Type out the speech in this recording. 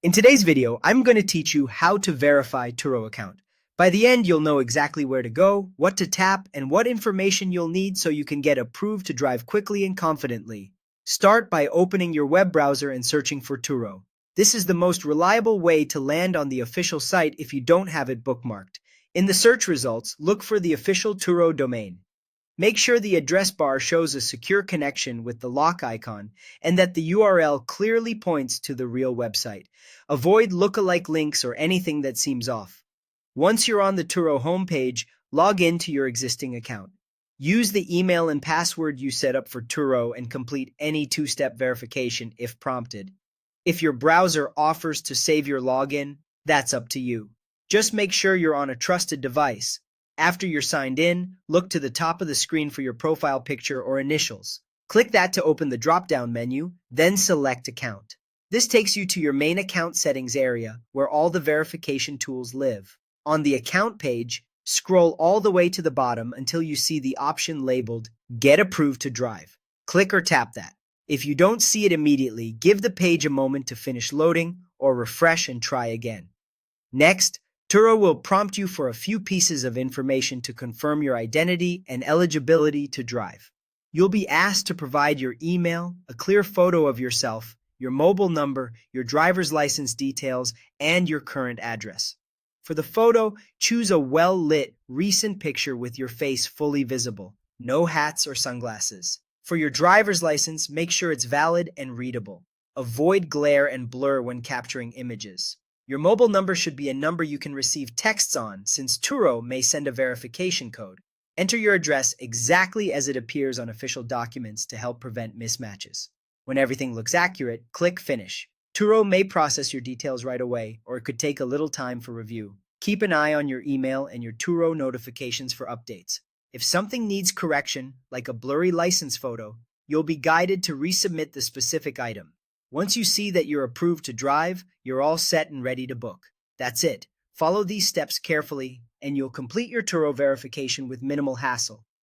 In today's video, I'm going to teach you how to verify Turo account. By the end, you'll know exactly where to go, what to tap, and what information you'll need so you can get approved to drive quickly and confidently. Start by opening your web browser and searching for Turo. This is the most reliable way to land on the official site if you don't have it bookmarked. In the search results, look for the official Turo domain. Make sure the address bar shows a secure connection with the lock icon and that the URL clearly points to the real website. Avoid lookalike links or anything that seems off. Once you're on the Turo homepage, log in to your existing account. Use the email and password you set up for Turo and complete any two-step verification if prompted. If your browser offers to save your login, that's up to you. Just make sure you're on a trusted device. After you're signed in, look to the top of the screen for your profile picture or initials. Click that to open the drop-down menu, then select Account. This takes you to your main account settings area, where all the verification tools live. On the Account page, scroll all the way to the bottom until you see the option labeled Get Approved to Drive. Click or tap that. If you don't see it immediately, give the page a moment to finish loading or refresh and try again. Next, Turo will prompt you for a few pieces of information to confirm your identity and eligibility to drive. You'll be asked to provide your email, a clear photo of yourself, your mobile number, your driver's license details, and your current address. For the photo, choose a well-lit, recent picture with your face fully visible. No hats or sunglasses. For your driver's license, make sure it's valid and readable. Avoid glare and blur when capturing images. Your mobile number should be a number you can receive texts on, since Turo may send a verification code. Enter your address exactly as it appears on official documents to help prevent mismatches. When everything looks accurate, click Finish. Turo may process your details right away, or it could take a little time for review. Keep an eye on your email and your Turo notifications for updates. If something needs correction, like a blurry license photo, you'll be guided to resubmit the specific item. Once you see that you're approved to drive, you're all set and ready to book. That's it. Follow these steps carefully, and you'll complete your Turo verification with minimal hassle.